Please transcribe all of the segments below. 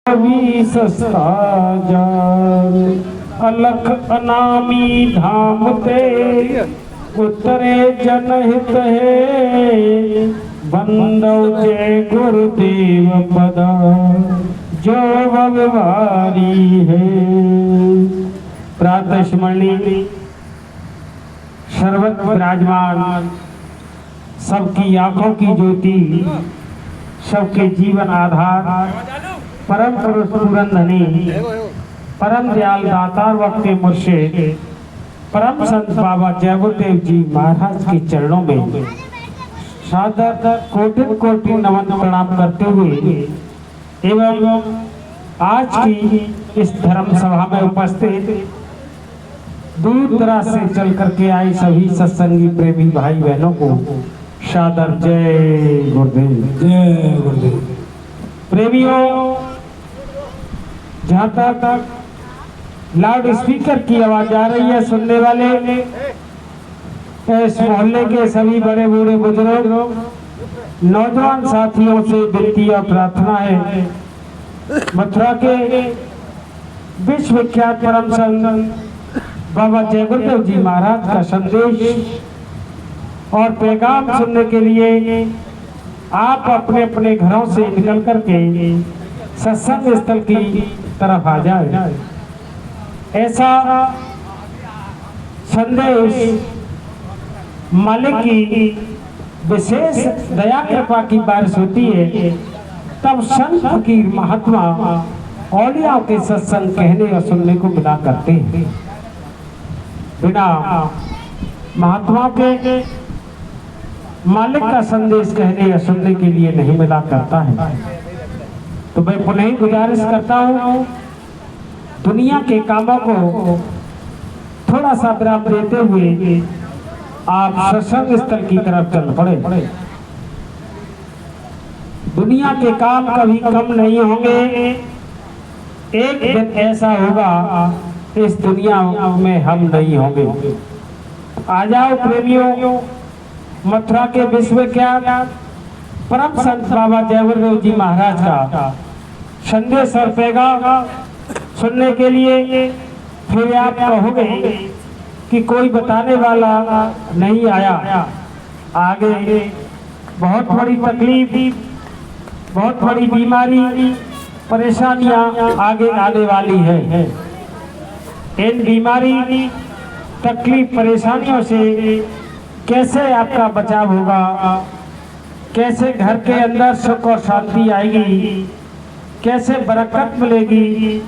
भी सस्ता जान अलख अनामी धाम ते उतरे जनहित है बंदव जय गुरुदेव पदा जो भगवारी है। प्रातः स्मरणी सर्वत्र विराजमान सबकी आंखों की ज्योति सबके जीवन आधार परम पुरुष पूरन धनी परम दयाल दातार वक्त के मुर्शिद परम संत बाबा जय गुरुदेव जी महाराज के चरणों में सादर कोटि कोटि नमन प्रणाम करते हुए एवं आज की इस धर्म सभा में उपस्थित दूर दराज से चल करके आए सभी सत्संगी प्रेमी भाई बहनों को सादर जय गुरुदेव। जय गुरुदेव। प्रेमियों, जहाँ तक लाउड स्पीकर की आवाज आ रही है सुनने वाले इस मोहल्ले के सभी बड़े बूढ़े बुजुर्ग नौजवान साथियों से विनती और प्रार्थना है, मथुरा के विश्व विख्यात परम संत बाबा जय गुरुदेव जी महाराज का संदेश और पैगाम सुनने के लिए आप अपने अपने घरों से निकल करके सत्संग स्थल की तरफ आ जाए। ऐसा संदेश मालिक की विशेष दया कृपा की बारिश होती है, तब संत फकीर महात्मा औलिया के सत्संग कहने और सुनने को मिला करते हैं। बिना महात्मा के मालिक का संदेश कहने या सुनने के लिए नहीं मिला करता है। तो मैं पुनः गुजारिश करता हूँ, दुनिया के कामों को थोड़ा सा विराम देते हुए आप सत्संग स्थल की तरफ चल पड़े। दुनिया के काम कभी कम नहीं होंगे, एक दिन ऐसा होगा इस दुनिया में हम नहीं होंगे। आ जाओ प्रेमियों, मथुरा के विश्व विख्यात परम संत बाबा जय गुरुदेव जी महाराज का संदेश और पैगाम सुनने के लिए। फिर आप कहोगे कि कोई बताने वाला नहीं आया, आगे बहुत बड़ी तकलीफ, बहुत बड़ी बीमारी, परेशानियां आगे आने वाली है। इन बीमारी, तकलीफ, परेशानियों से कैसे आपका बचाव होगा, कैसे घर के अंदर सुख और शांति आएगी, कैसे बरकत मिलेगी,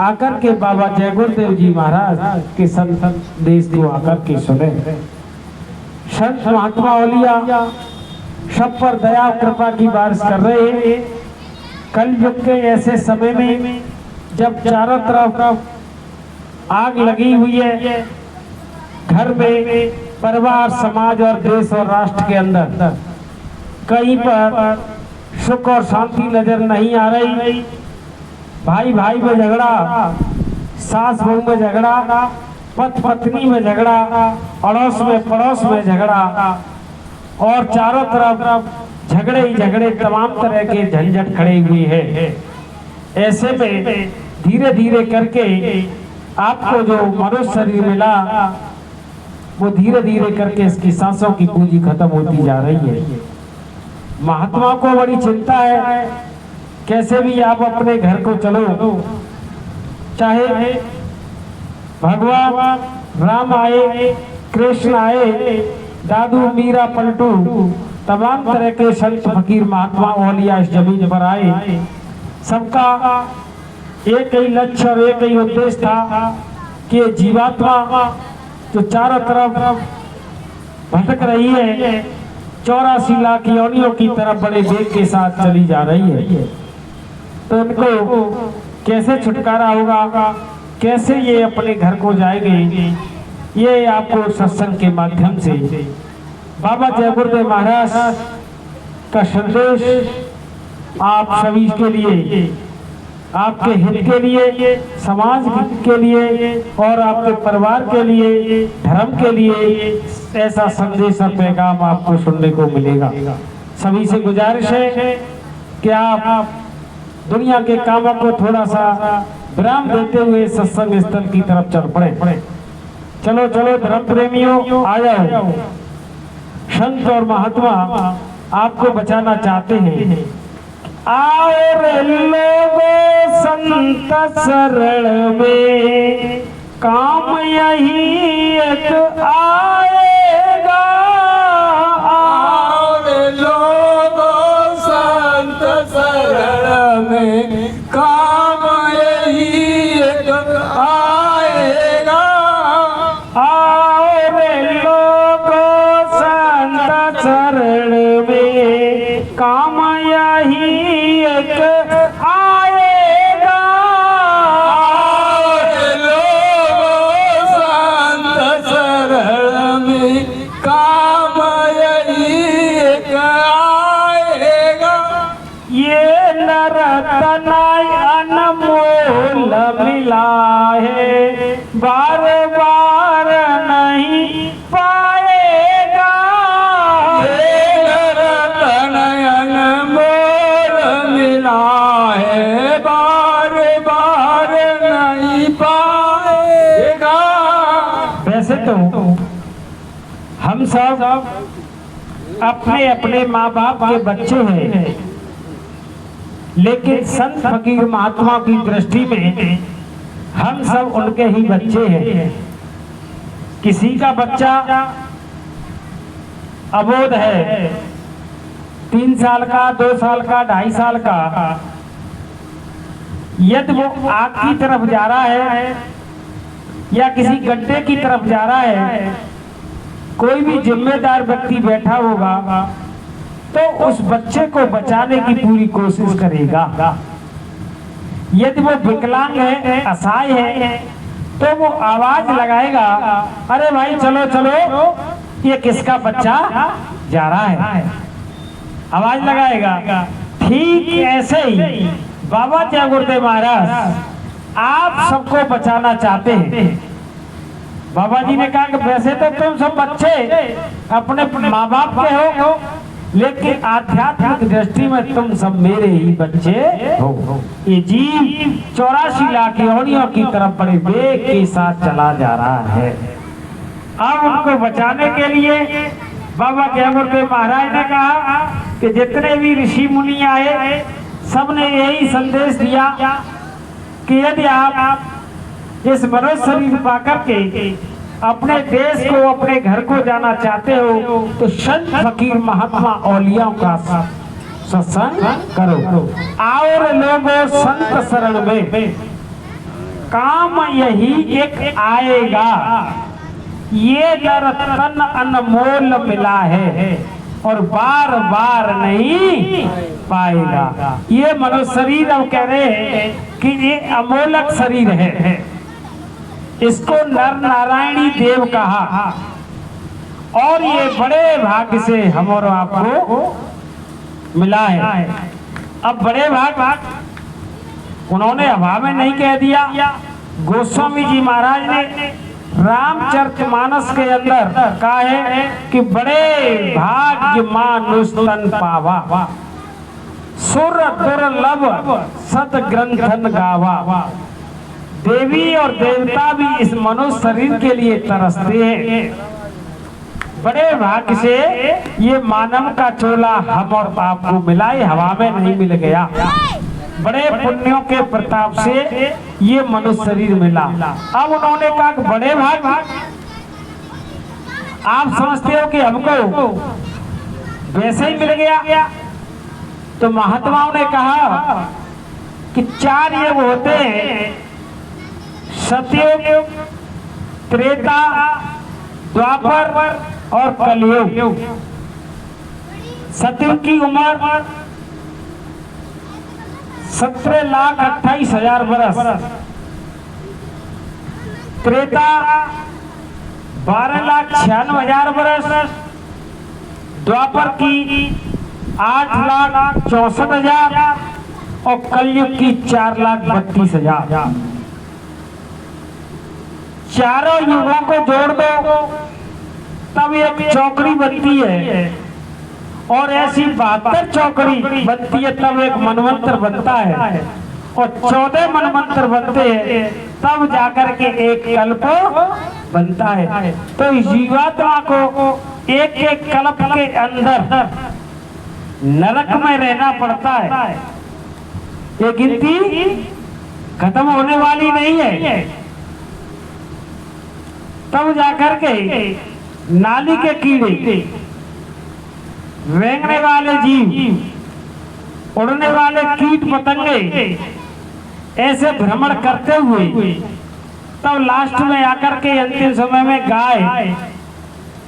आकर के बाबा जय गुरुदेव जी महाराज के संदेश को आकर के सुने। संत महात्मा औलिया सब पर दया कृपा की बारिश कर रहे हैं। कल युग के ऐसे समय में जब चारों तरफ आग लगी हुई है, घर में, परिवार, समाज और देश और राष्ट्र के अंदर कहीं पर सुख और शांति नजर नहीं आ रही। भाई भाई में झगड़ा, सास बहू में झगड़ा, पति पत्नी में झगड़ा, अड़ोस में पड़ोस में झगड़ा और चारों तरफ झगड़े ही झगड़े, तमाम तरह के झंझट खड़े हुए हैं। ऐसे में धीरे धीरे करके आपको जो मनुष्य शरीर मिला वो धीरे धीरे करके इसकी सांसों की पूंजी खत्म होती जा रही है। महात्मा को बड़ी चिंता है, कैसे भी आप अपने घर को चलो, चाहे भगवान राम आए, कृष्ण आए, दादू मीरा पलटू, तमाम तरह के संत फकीर महात्मा औलिया इस जमीन पर आए, सबका एक ही लक्ष्य और एक ही उद्देश्य था कि जीवात्मा जो चारों तरफ भटक रही है, 84 लाख योनियों की तरफ बड़े वेग के साथ चली जा रही है, तो इनको कैसे छुटकारा होगा, कैसे ये अपने घर को जाएंगे, ये आपको सत्संग के माध्यम से बाबा जय गुरुदेव महाराज का संदेश आप सभी के लिए, आपके हित के लिए, समाज के लिए और आपके परिवार के लिए, धर्म के लिए ऐसा संदेश और पैगाम आपको सुनने को मिलेगा। सभी से गुजारिश है कि आप दुनिया के कामों को थोड़ा सा विराम देते हुए सत्संग स्थल की तरफ चल पड़े। चलो चलो धर्म प्रेमियों, आ जाओ। संत और महात्मा आपको बचाना चाहते हैं। आओ रे लोगों संत शरण में, काम यही एक आएगा। आओ रे लोगों संत शरण में, काम यही एक आएगा। आओ रे लोगों संत शरण में, काम यही एक आएगा। आओ रे लोगों संत शरण में, काम यही एक आएगा। ये नरतन अनमोल मिला है, बार बार नहीं पाएगा। ये रतन अनमोल मिला है, बार बार नहीं पाएगा। वैसे तो हम सब अपने अपने माँ बाप के बच्चे हैं, लेकिन संत फकीर महात्मा की दृष्टि में हम सब उनके ही बच्चे हैं। किसी का बच्चा अबोध है, 3 साल का, 2 साल का, 2.5 साल का, यदि वो आग की तरफ जा रहा है या किसी गड्ढे की तरफ जा रहा है, कोई भी जिम्मेदार व्यक्ति बैठा होगा तो उस बच्चे को बचाने की पूरी कोशिश करेगा। यदि वो विकलांग है, असहाय है, तो वो आवाज लगाएगा, अरे भाई चलो चलो, ये किसका बच्चा जा रहा है, आवाज लगाएगा। ठीक ऐसे ही बाबा जय गुरुदेव महाराज आप सबको बचाना चाहते हैं। बाबा जी ने कहा कि वैसे तो तुम सब बच्चे अपने माँ बाप के हो, लेकिन आध्यात्मिक दृष्टि में तुम सब मेरे ही बच्चे हो। ये जीव 84 लाख योनियों की तरफ बड़े वेग के साथ चला जा रहा है। अब उनको बचाने के लिए बाबा जय गुरुदेव महाराज ने कहा कि जितने भी ऋषि मुनि आए, सबने यही संदेश दिया कि यदि आप इस मनुष्य शरीर पाकर के अपने देश को, अपने घर को जाना चाहते हो, तो संत फकीर महात्मा औलियाओं का सत्संग करो। और लोगों संत शरण में, काम यही एक आएगा। ये रतन अनमोल मिला है और बार बार नहीं पाएगा। ये मनुष्य शरीर अब कह रहे हैं कि ये अमोलक शरीर है, इसको नर नारायणी देव कहा, और ये बड़े भाग्य से हम और आपको मिला है। अब बड़े भाग उन्होंने हवा में नहीं कह दिया। गोस्वामी जी महाराज ने रामचरितमानस के अंदर कहा है कि बड़े भाग्य मानुष तन पावा, सुर दुर्लभ सत ग्रंथन गावा। देवी और देवता भी इस मनुष्य शरीर के लिए तरसते हैं। बड़े भाग्य से ये मानव का चोला हम और आपको मिला, ये हवा में नहीं मिल गया। बड़े पुण्यों के प्रताप से ये मनुष्य शरीर मिला। अब उन्होंने कहा कि बड़े भाग आप समझते हो कि हमको वैसे ही मिल गया, तो महात्माओं ने कहा कि 4 युग होते हैं, सतयुग, त्रेता, द्वापर और कलयुग। सतयुग की उम्र 17,28,000 बरस, त्रेता 12,96,000 बरस, द्वापर की 8,64,000 और कलयुग की 4,32,000। चारों युगों को जोड़ दो तब एक चौकड़ी बनती है, और ऐसी 72 चौकड़ी बनती है तब एक मनवंतर बनता है, और 14 मनवंतर बनते हैं तब जाकर के एक कल्प बनता है। तो जीवात्मा को एक एक कल्प के अंदर नरक में रहना पड़ता है। ये गिनती खत्म होने वाली नहीं है। तब जाकर के नाली के कीड़े, रेंगने वाले जीव, उड़ने वाले कीट पतंगे ऐसे भ्रमण करते हुए तब लास्ट में आकर के अंतिम समय में गाय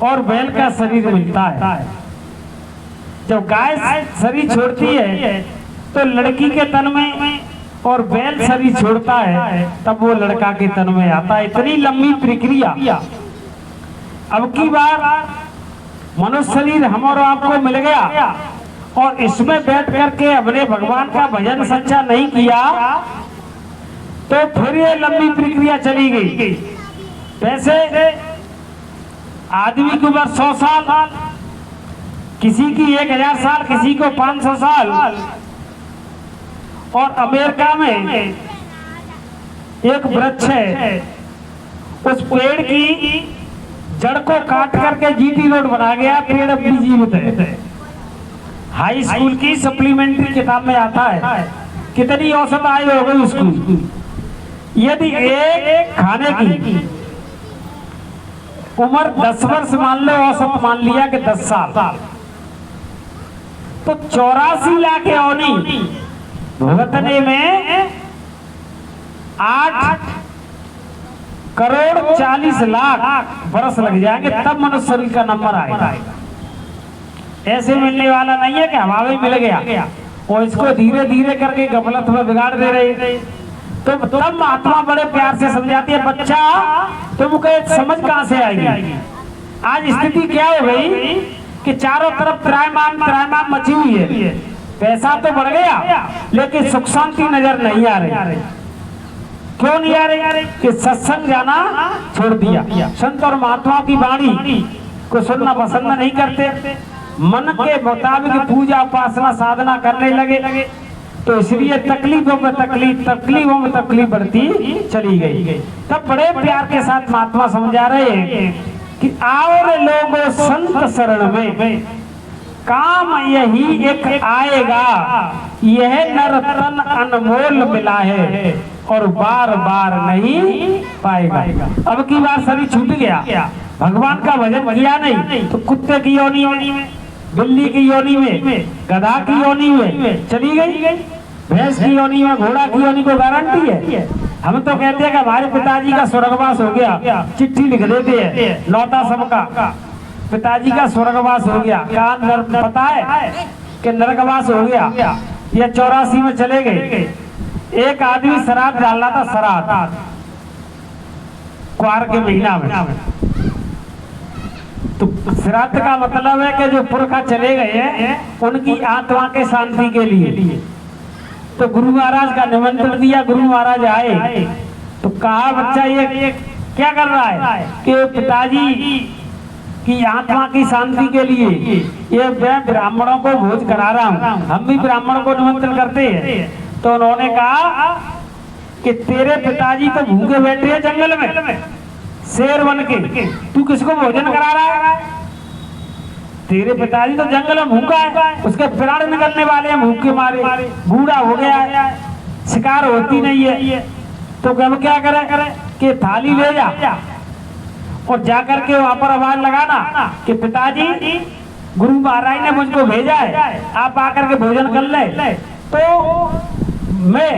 और बैल का शरीर मिलता है। जब गाय शरीर छोड़ती है तो लड़की के तन में, और बैल शरीर छोड़ता है तब वो लड़का के तन में आता है। इतनी लंबी प्रक्रिया। अब की बार मनुष्य शरीर हम और आपको मिल गया, और इसमें बैठ करके अपने भगवान का भजन सच्चा नहीं किया तो फिर ये लंबी प्रक्रिया चली गई। वैसे आदमी की उम्र 100 साल, किसी की 1000 साल, किसी को 500 साल। और अमेरिका में एक वृक्ष है, उस पेड़ की जड़ को काट करके जीटी रोड बना गया, पेड़ अब भी जीवित है। हाई स्कूल की सप्लीमेंट्री किताब में आता है कितनी औसत आयु हो गई उसकी। यदि एक खाने की उम्र 10 वर्ष मान लो, औसत मान लिया कि 10 साल, तो 84 लाख योनि भुगतने में 8 करोड़ 40 लाख बरस लग जाएंगे, तब मनुष्य शरीर का नंबर आएगा। ऐसे मिलने वाला नहीं है कि हवा में मिल गया, और इसको धीरे धीरे करके गफलत में बिगाड़ दे रहे। तो तब महात्मा बड़े प्यार से समझाती है, बच्चा तुमको समझ कहां से आएगी। आज स्थिति क्या हो गई कि चारों तरफ त्रायमाम मची हुई है। पैसा तो बढ़ गया लेकिन सुख शांति नजर नहीं आ रही। क्यों नहीं आ रही? कि सत्संग जाना छोड़ दिया, संत और महात्माओं की वाणी को सुनना पसंद नहीं करते, मन के मुताबिक पूजा उपासना साधना करने लगे, तो इसलिए तकलीफों में तकलीफ बढ़ती चली गई। तब बड़े प्यार के साथ महात्मा समझा रहे हैं कि आओ रे लोगों संत शरण में, काम यही एक आएगा, यह नर तन अनमोल मिला है और बार बार नहीं पाएगा। अब की बार शरीर छूट गया, भगवान का भजन किया नहीं तो कुत्ते की योनि में, बिल्ली की योनि में, गधा की योनि में चली गई, भैंस की योनि में, घोड़ा की योनि को गारंटी है। हम तो कहते हैं कि हमारे पिताजी का स्वर्गवास हो गया, चिट्ठी लिख देते हैं लौटा सबका, पिताजी का स्वर्गवास हो गया। कहा पता है कि नरकवास हो गया। ये 84 में चले गए। एक आदमी शराब डाल रहा था, शराब क्वार के महीना में। तो श्राद्ध का मतलब है कि जो पुरखा चले गए हैं उनकी आत्मा के शांति के लिए। तो गुरु महाराज का निमंत्रण दिया, गुरु महाराज आए तो कहा बच्चा ये क्या कर रहा है? कि पिताजी की आत्मा की शांति के लिए ये मैं ब्राह्मणों को भोज करा रहा हूँ, हम भी ब्राह्मणों को निमंत्रण करते हैं। तो उन्होंने कहा कि तेरे पिताजी तो भूखे बैठे हैं जंगल में शेर बन के, तू किसको भोजन करा रहा है? तेरे पिताजी तो जंगल में भूखा है, उसके प्राण निकलने वाले हैं भूख के मारे, बूढ़ा हो गया है, शिकार होती नहीं है। तो अब क्या करे कि थाली ले जा और जाकर के वहां पर आवाज लगाना कि पिताजी गुरु महाराज ने मुझको भेजा है, आप आकर के भोजन कर ले। तो मैं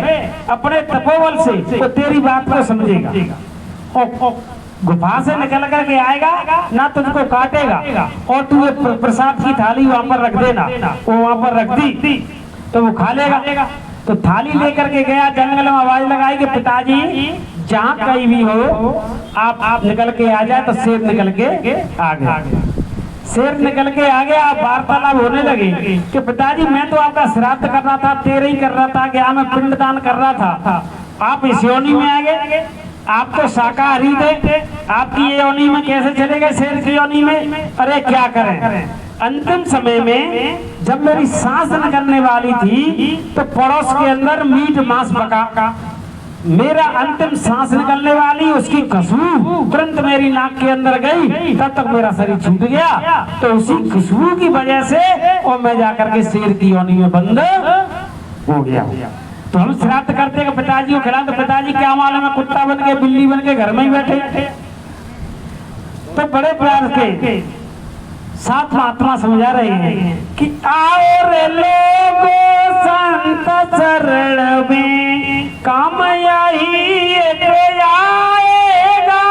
अपने तपोबल से तो तेरी बात को समझेगा और गुफा से निकल करके आएगा ना, तुझको काटेगा। और तू प्रसाद की थाली वहां पर रख देना। वो वहां पर रख दी तो वो खा लेगा। तो थाली लेकर के गया, जंगल में आवाज लगाई कि पिताजी जहाँ कहीं भी हो आप निकल के आ जाए। तो शेर निकल के आ गया। शेर निकल के आ गया, वार्तालाप होने लगे कि पिताजी मैं तो आपका श्राद्ध कर रहा था, तेरे ही कर रहा था, क्या मैं पिंडदान कर रहा था, आप इस योनि में आ गए, आप तो शाकाहारी थे, आपकी ये योनि में कैसे चले गए शेर की योनि में? अरे क्या करें, अंतिम समय में जब मेरी सांस निकलने वाली थी तो पड़ोस के अंदर मीट मांस पका, मेरा अंतिम सांस निकलने वाली उसकी खुशबू तुरंत मेरी नाक के अंदर गई, तब तक मेरा शरीर छूट गया। तो उसी खुशबू की वजह से और मैं जाकर के शेर की योनि में बंद हो गया। तो हम श्राद्ध करते हैं पिताजी को खिला, तो पिताजी क्या मालूम है कुत्ता बन के बिल्ली बन के घर में ही बैठे। तो बड़े प्यार के साथ महात्मा समझा रहे हैं कि आओ रे लोगो संत शरण में काम यही एक आएगा।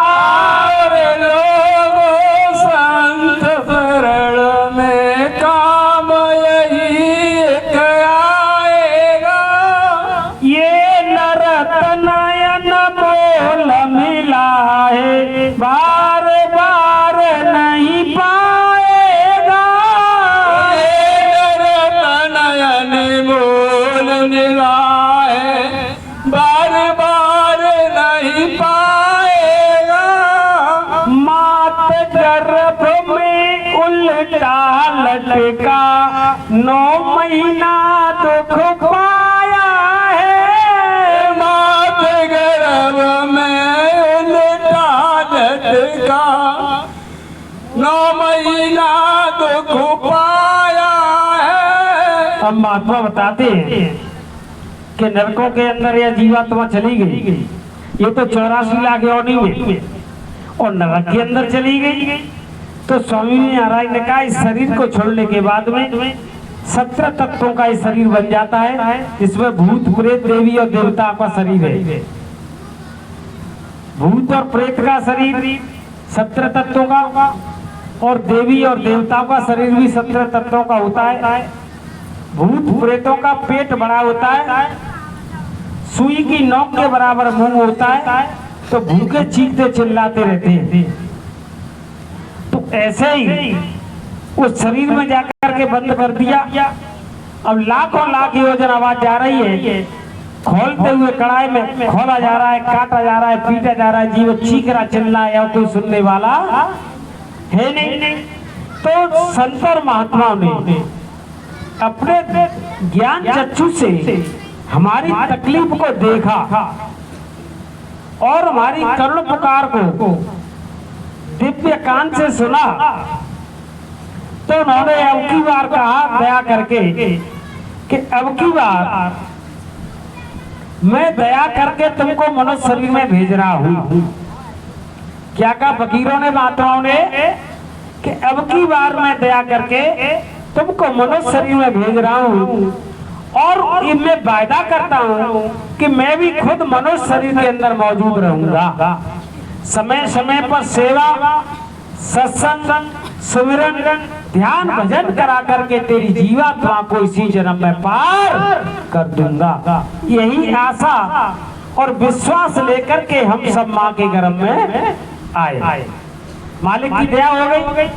आओ रे लोगो संत शरण में काम यही एक आएगा। ये नरत नयन मोल मिला है बार बार नहीं पाएगा। ये नयन मोल मिला है बार बार नहीं पाएगा। मात गर्भ में उल्टा लटका 9 महीना दुख पाया है। मात गर्भ में उल्टा लटका 9 महीना दुख पाया है। अब महात्मा बताते हैं कि नरकों के अंदर यह जीवात्मा चली गई, ये तो 84 लाख योनि में, और नरक के अंदर चली गई। तो स्वामी महाराज ने कहा इस शरीर को छोड़ने के बाद में 17 तत्वों का इस शरीर बन जाता है, जिसमें भूत प्रेत देवी और देवता का शरीर है। भूत और प्रेत का शरीर 17 तत्वों का, और देवी और देवताओं का शरीर भी 17 तत्वों का होता है। भूत प्रेतों का पेट बड़ा होता है, सुई की नोक के बराबर मुंह होता है, तो भूखे चीखते चिल्लाते रहते हैं। तो ऐसे ही उस शरीर में जाकर के बंद कर दिया। अब लाखों लाख योजन आवाज जा रही है, खोलते हुए कड़ाई में खोला जा रहा है, काटा जा रहा है, पीटा जा रहा है, जीव चीख रहा चिल्ला या कोई सुनने वाला है नहीं। तो संत और महात्माओं ने अपने ज्ञान चक्षु से हमारी तकलीफ को देखा और हमारी करुण पुकार को दिव्य कान से सुना। तो उन्होंने अब की बार कहा दया करके कि अब की बार मैं दया करके तुमको मनुष्य शरीर में भेज रहा हूं। क्या कहा फकीरों ने महात्माओं ने कि अब की बार मैं दया करके तुमको मनुष्य शरीर में भेज रहा हूं, और ये मैं वायदा करता हूं कि मैं भी खुद मनुष्य शरीर के अंदर मौजूद रहूंगा। समय समय पर सेवा सत्संग सुमिरन ध्यान भजन करा करके तेरी जीवात्मा को इसी जन्म में पार कर दूंगा। यही आशा और विश्वास लेकर के हम सब माँ के गर्भ में आए। मालिक की दया हो गई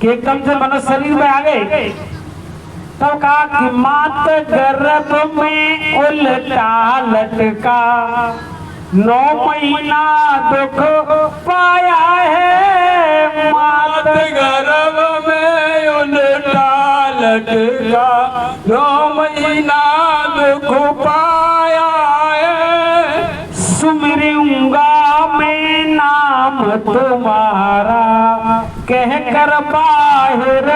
कि एकदम से मनुष्य शरीर में आ गए। तब कहा कि मात गर्भ में उल्टा लटका 9 महीना दुख पाया है। मात गर्भ में उल्टा लटका 9 महीना दुख पाया है। सुमिरूंगा मैं नाम तुम्हारा कह कर बाहर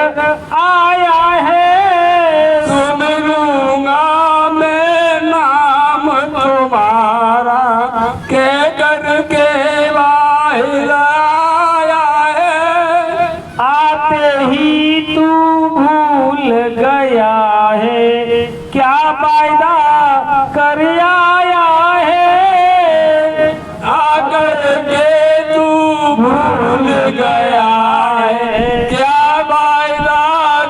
आया है। सुमिरूंगा मैं नाम तुम्हारा कह कर के बाहर आया है। आते ही तू भूल गया है क्या वायदा कर आया है। आकर के तू भूल गया है क्या वायदा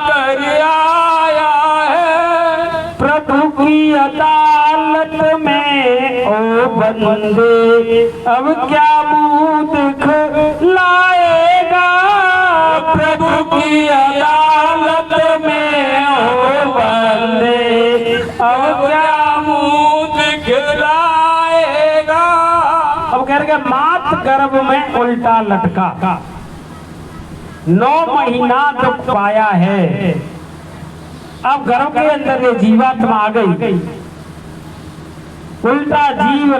कर आया है। प्रभु की अदालत में ओ बंदे अब क्या मुंह दिखलाएगा। प्रभु की अदालत में ओ बंदे अब क्या मुंह दिखलाएगा। अब कह रहे मात गर्भ में उल्टा लटका 9 महीना दुख पाया है। अब गर्भ के अंदर ये जीवात्मा आ गई, उल्टा जीव